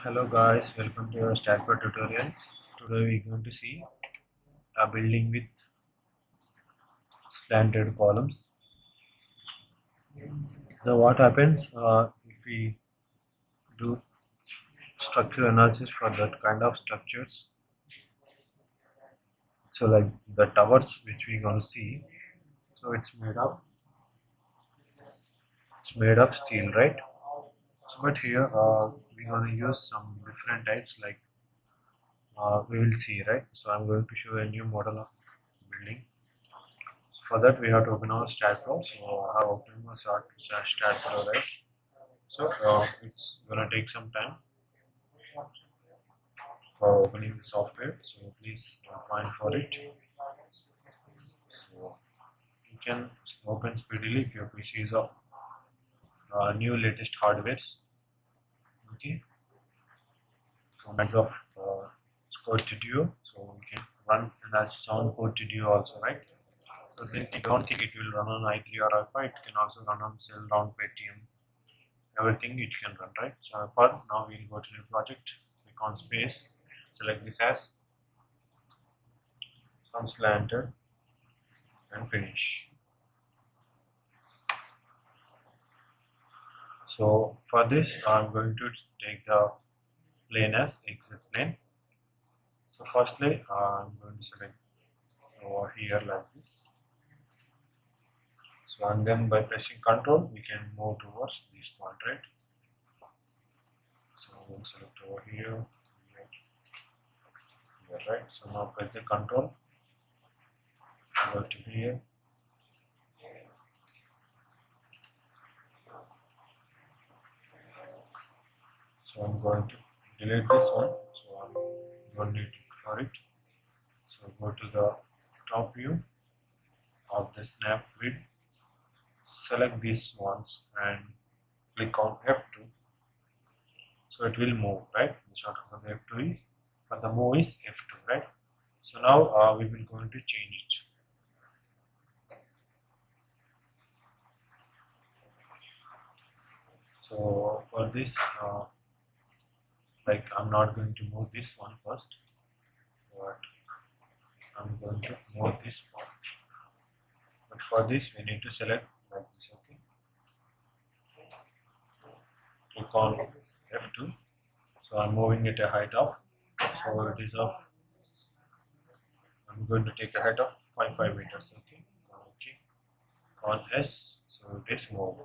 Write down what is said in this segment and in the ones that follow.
Hello guys, welcome to our Staadpro tutorials. Today we're going to see a building with slanted columns. So what happens if we do structural analysis for that kind of structures? So like the towers which we're going to see, so it's made of steel, right? So but here we're going to use some different types like we will see, right? So I'm going to show a new model of building. So for that we have to open our Staadpro. So I have opened my Staadpro, right? So it's gonna take some time for opening the software. So please don't mind for it. So you can open speedily if your PC is of new latest hardwares. Okay. So that's of Code Studio. So we can run analysis on Code Studio also, right? So then if you don't think it will run on i3 or i5, it can also run on Cell, Paytm, everything it can run, right? So for now we'll go to the project, click on space, select this as some slanted and finish. So for this I'm going to take the plane as exit plane. So firstly I'm going to select over here like this. So and then by pressing Ctrl we can move towards this point, right? So we'll select over here, right? So now press the Ctrl, go to here. So I'm going to delete this one. So I'm don't need it for it. So go to the top view of the snap grid. Select these ones and click on F2. So it will move, right? The shortcut for the F2 is, for the move is F2, right? So now we will going to change it. So for this, like I'm not going to move this one first, but I'm going to move this one. But for this, we need to select like this, okay? Click on F2. So I'm moving it a height of, so it is of, I'm going to take a height of 5 meters, okay? Okay. On S, so it is move.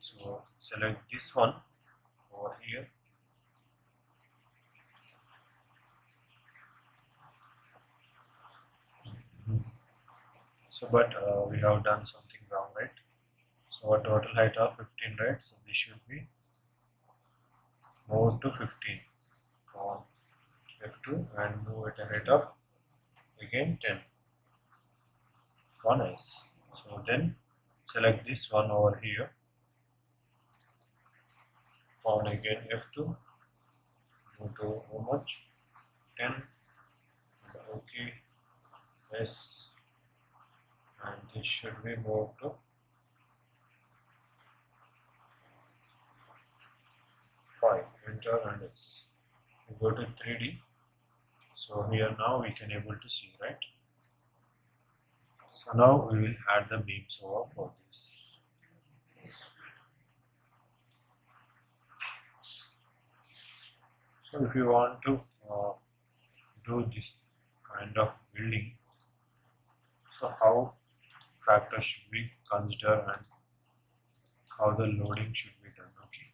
So select this one over here. So but we have done something wrong, right? So a total height of 15, right? So this should be moved to 15 on F2 and move it a height of again 10 on S. So then select this one over here, on again F2, move to how much? 10, OK, S, and this should be moved to 5, enter and S. We go to 3D. So here now we can able to see, right? So now we will add the beams over for this. So if you want to do this kind of building, so how factors should we consider and how the loading should be done, okay?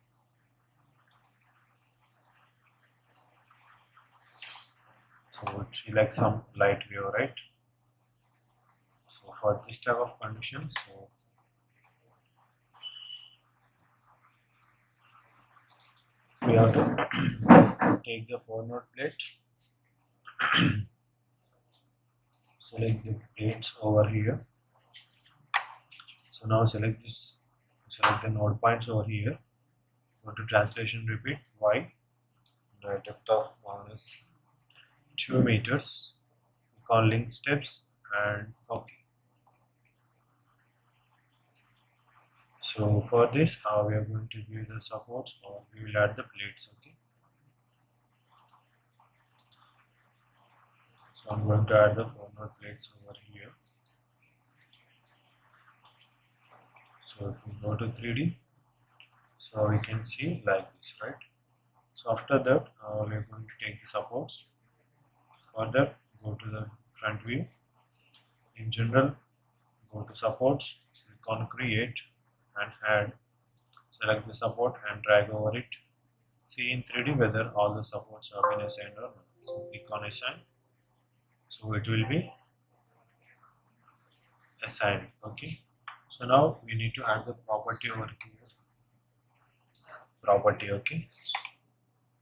So select some light view, right? So for this type of conditions, so we have to take the 4-node plate, select the plates over here. So now select this, select the node points over here. Go to translation, repeat Y, the depth of minus 2 meters. Click on link steps and OK. So for this, we are going to view the supports, or we will add the plates, okay? So I'm going to add the 4-node plates over here. So if we go to 3D, so we can see like this, right? So after that, we are going to take the supports. For that, go to the front view. In general, go to supports, click on create and add. Select the support and drag over it. See in 3D whether all the supports have been assigned or not. So click on assign. So it will be assigned. Okay. So now we need to add the property over here. Property. Okay.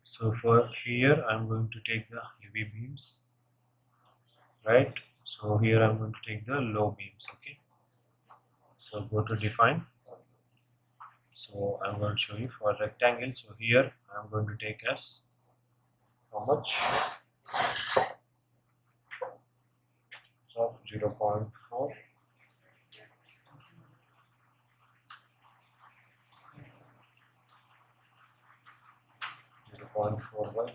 So for here I'm going to take the heavy beams. Right. So here I'm going to take the low beams. Okay. So go to define. So I'm going to show you for rectangle. So here I'm going to take as how much? So of 0.4. 0.4 by 0.4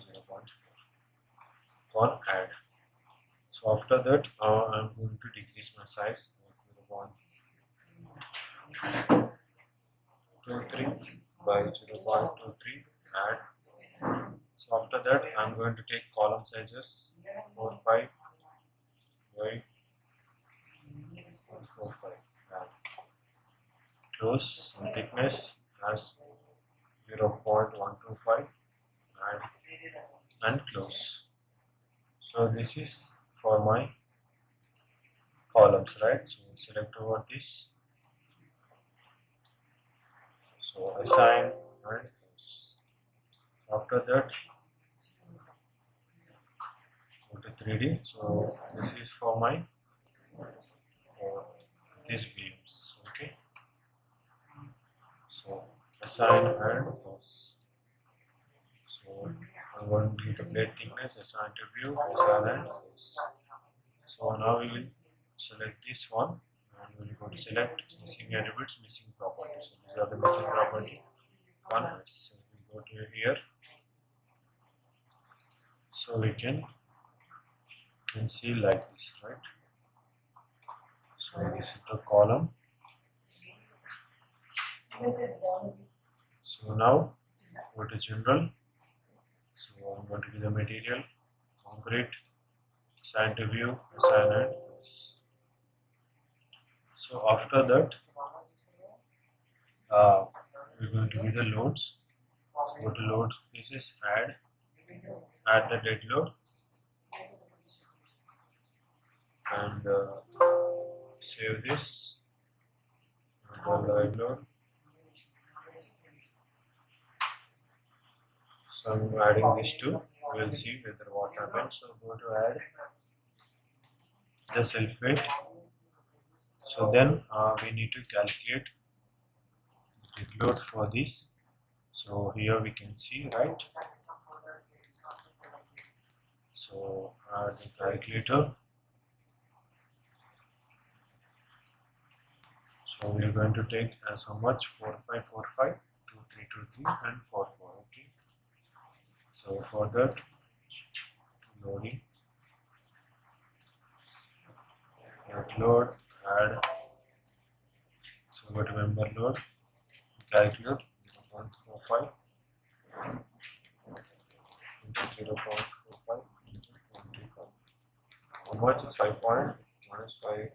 on add. So after that I'm going to decrease my size 0.23 by 0.23 add. So after that I'm going to take column sizes 4, 5 by 4, 5 add. Close some thickness as 0.125 and close. So this is for my columns, right? So select over this. So assign and close. After that, go to 3D. So this is for my these beams. Okay. So assign and close. So I'm going to give the plate thickness, assign to view, assign and close. So now we will select this one and we will go to select missing attributes, missing properties. So these are the missing property converts. So we go to here. So we can see like this, right? So this is the column. So now go to general. So I'm going to give the material, concrete, assign to view, assign and close. So after that, we're going to give the loads. So go to load spaces, add the dead load, and save this. And the live load. So I'm adding these two. We'll see whether what happens. So go to add the self weight. So then we need to calculate the loads for this. So here we can see, right? So add the calculator. So we are going to take as how much? 4545, 2323 and 44. Okay. So for that, loading, get load, add. So go to member load, calculate 0.45 into 0.45 into 25. How much is 5 point minus 5?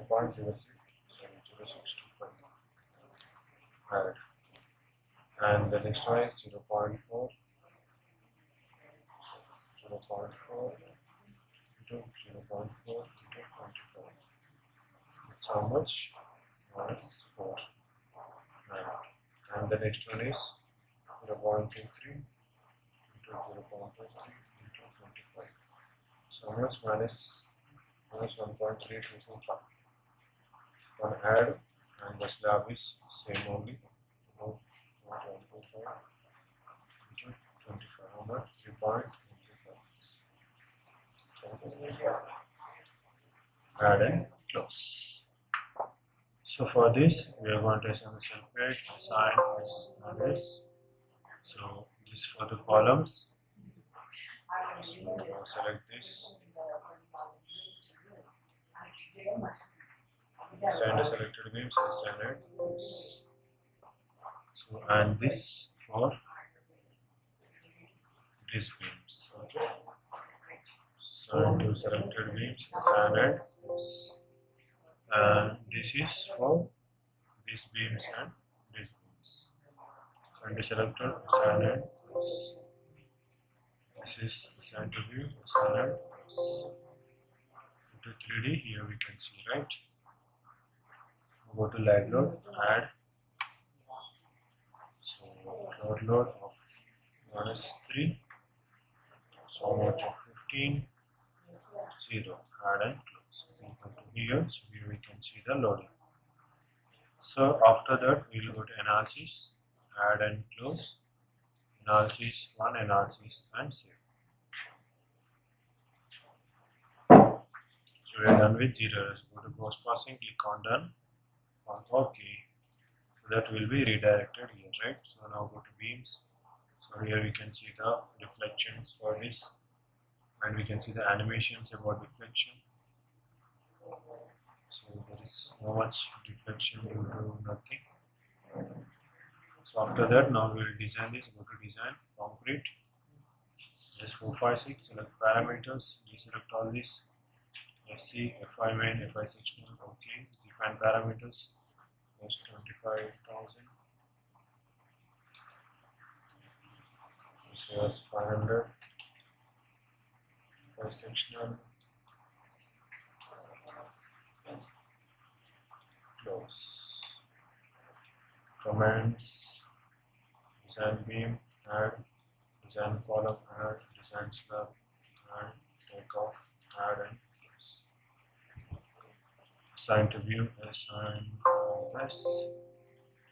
5.06, so 0.625. Add. And the next one is 0.4, 0.4 into 0.4 into 25. That's how much? Minus 4. And the next one is 0.23 into 0.23 into 25. So how much? Minus 1.3225. One add, and the slab is same only. 1.25 into 25. How much? 3.25. Add and close. So for this, we are going to assign the self weight, assign this and this. So this for the columns. So now select this, assign the selected beams, assign it. So and this for these beams. Okay. So to selected beams, assign it. And this is for these beams and these beams. So in the selector, assign it. This is assigned to view, assign it. To 3D, here we can see, right? Go to live load, add. So load of -3, so much of 15, 0, add and close. We go to here, so here we can see the loading. So after that, we will go to analysis, add and close, analysis 1, analysis and save. So we are done with 0 errors. Go to post processing, click on done, on OK. So that will be redirected here, right? So now go to beams. So here we can see the reflections for this, and we can see the animations about deflection. So there is no much deflection due to nothing. So after that, now we will design this. Go to design, concrete, just 4, 5, 6, select parameters, deselect all this, FC, FI main, FI sectional, okay, define parameters, just 25,000, this was 500, FI sectional, close, commands, design beam, add, design column, add, design slab, add, take off, add and close. Assign to view, assign S,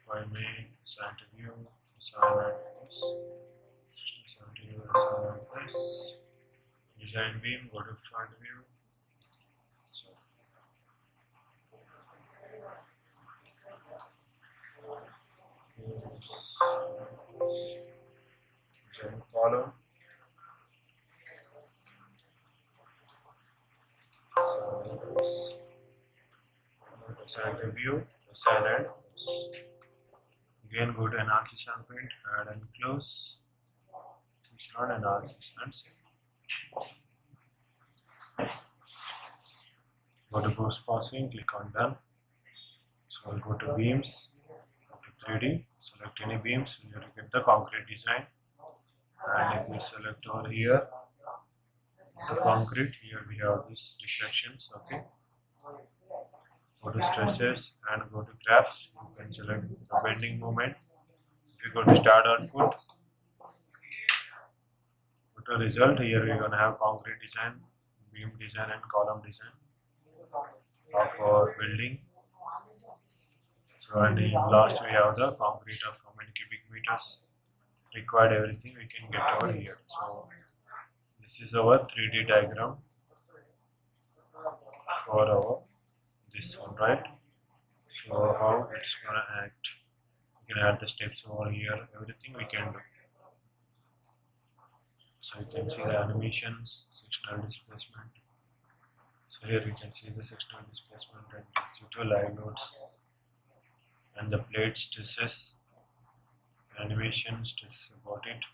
FI main, assign to view, assign S, assign to view, assign S, design beam, go to front view. So design column, assign to view, assign and again go to analysis and print, add and close, it's not analysis and save. Go to post processing, click on done. So we'll go to beams, go to 3D, select any beams, here you get the concrete design, and if we select over here the concrete, here we have these reflections, okay. Go to stresses and go to graphs, you can select the bending moment. If you go to start output, go to result, here we're going to have concrete design, beam design and column design of our building. So and in last we have the concrete of how many cubic meters required, everything we can get over here. So this is our 3D diagram for our this one, right? So how it's gonna act, we can add the steps over here, everything we can do. So you can see the animations, sectional displacement. So here we can see the sectional displacement and due to live loads and the plate stresses, animation stress about it,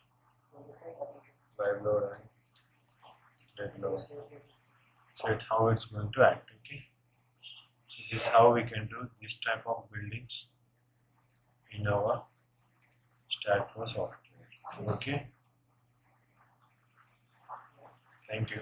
live load and dead load. So it's how it's going to act, okay. So this is how we can do this type of buildings in our Staadpro software, okay. Thank you.